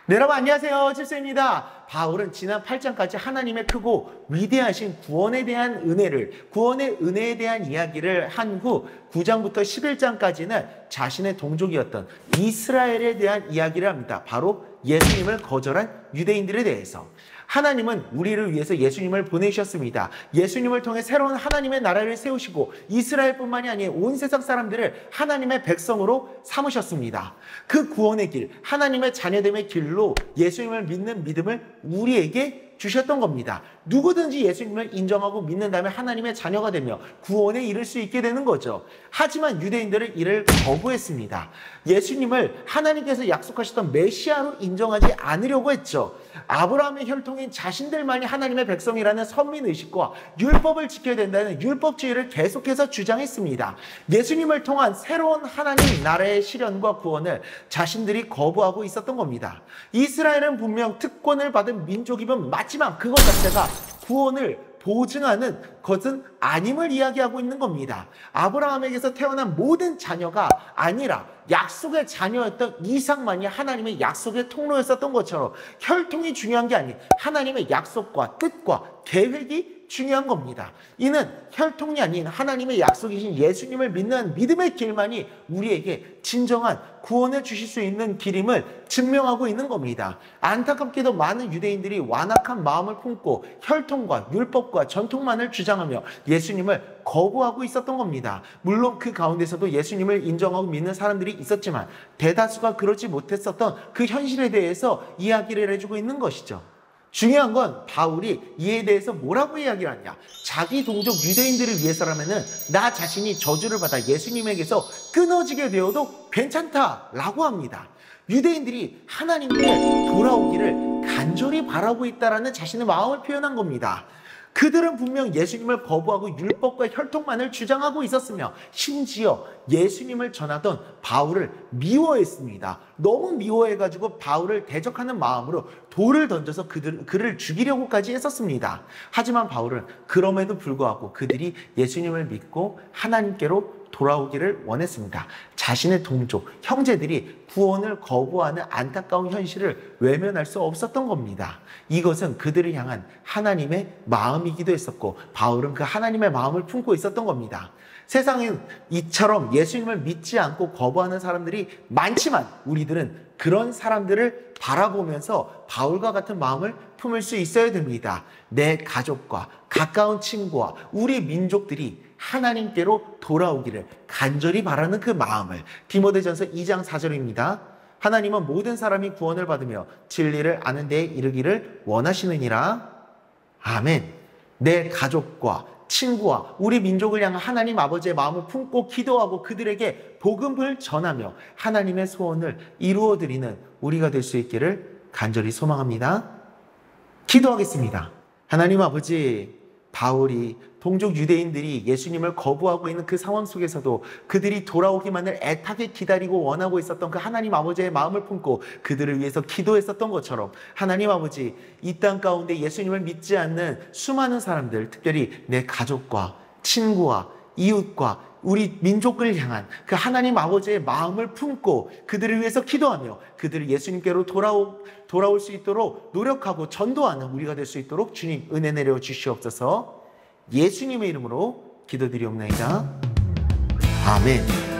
네, 여러분 안녕하세요. 칠수입니다. 바울은 지난 8장까지 하나님의 크고 위대하신 구원에 대한 구원의 은혜에 대한 이야기를 한 후 9장부터 11장까지는 자신의 동족이었던 이스라엘에 대한 이야기를 합니다. 바로 예수님을 거절한 유대인들에 대해서. 하나님은 우리를 위해서 예수님을 보내셨습니다. 예수님을 통해 새로운 하나님의 나라를 세우시고 이스라엘뿐만이 아니라 온 세상 사람들을 하나님의 백성으로 삼으셨습니다. 그 구원의 길, 하나님의 자녀됨의 길로 예수님을 믿는 믿음을 우리에게 주셨던 겁니다. 누구든지 예수님을 인정하고 믿는다면 하나님의 자녀가 되며 구원에 이를 수 있게 되는 거죠. 하지만 유대인들은 이를 거부했습니다. 예수님을 하나님께서 약속하셨던 메시아로 인정하지 않으려고 했죠. 아브라함의 혈통인 자신들만이 하나님의 백성이라는 선민의식과 율법을 지켜야 된다는 율법주의를 계속해서 주장했습니다. 예수님을 통한 새로운 하나님 나라의 실현과 구원을 자신들이 거부하고 있었던 겁니다. 이스라엘은 분명 특권을 받은 민족이면 맞지만 그것 자체가 구원을 보증하는 것은 아님을 이야기하고 있는 겁니다. 아브라함에게서 태어난 모든 자녀가 아니라 약속의 자녀였던 이삭만이 하나님의 약속의 통로였었던 것처럼 혈통이 중요한 게 아닌 하나님의 약속과 뜻과 계획이 중요한 겁니다. 이는 혈통이 아닌 하나님의 약속이신 예수님을 믿는 믿음의 길만이 우리에게 진정한 구원을 주실 수 있는 길임을 증명하고 있는 겁니다. 안타깝게도 많은 유대인들이 완악한 마음을 품고 혈통과 율법과 전통만을 주장하며 예수님을 거부하고 있었던 겁니다. 물론 그 가운데서도 예수님을 인정하고 믿는 사람들이 있었지만 대다수가 그러지 못했었던 그 현실에 대해서 이야기를 해주고 있는 것이죠. 중요한 건 바울이 이에 대해서 뭐라고 이야기를 하냐. 자기 동족 유대인들을 위해서라면은 나 자신이 저주를 받아 예수님에게서 끊어지게 되어도 괜찮다라고 합니다. 유대인들이 하나님께 돌아오기를 간절히 바라고 있다라는 자신의 마음을 표현한 겁니다. 그들은 분명 예수님을 거부하고 율법과 혈통만을 주장하고 있었으며 심지어 예수님을 전하던 바울을 미워했습니다. 너무 미워해가지고 바울을 대적하는 마음으로 돌을 던져서 그를 죽이려고까지 했었습니다. 하지만 바울은 그럼에도 불구하고 그들이 예수님을 믿고 하나님께로 돌아오기를 원했습니다. 자신의 동족, 형제들이 구원을 거부하는 안타까운 현실을 외면할 수 없었던 겁니다. 이것은 그들을 향한 하나님의 마음이기도 했었고 바울은 그 하나님의 마음을 품고 있었던 겁니다. 세상엔 이처럼 예수님을 믿지 않고 거부하는 사람들이 많지만 우리들은 그런 사람들을 바라보면서 바울과 같은 마음을 품을 수 있어야 됩니다. 내 가족과 가까운 친구와 우리 민족들이 하나님께로 돌아오기를 간절히 바라는 그 마음을 디모데전서 2장 4절입니다. 하나님은 모든 사람이 구원을 받으며 진리를 아는 데에 이르기를 원하시느니라. 아멘. 내 가족과 친구와 우리 민족을 향한 하나님 아버지의 마음을 품고 기도하고 그들에게 복음을 전하며 하나님의 소원을 이루어드리는 우리가 될 수 있기를 간절히 소망합니다. 기도하겠습니다. 하나님 아버지, 바울이 동족 유대인들이 예수님을 거부하고 있는 그 상황 속에서도 그들이 돌아오기만을 애타게 기다리고 원하고 있었던 그 하나님 아버지의 마음을 품고 그들을 위해서 기도했었던 것처럼 하나님 아버지, 이 땅 가운데 예수님을 믿지 않는 수많은 사람들, 특별히 내 가족과 친구와 이웃과 우리 민족을 향한 그 하나님 아버지의 마음을 품고 그들을 위해서 기도하며 그들을 예수님께로 돌아올 수 있도록 노력하고 전도하는 우리가 될 수 있도록 주님 은혜 내려 주시옵소서. 예수님의 이름으로 기도드리옵나이다. 아멘.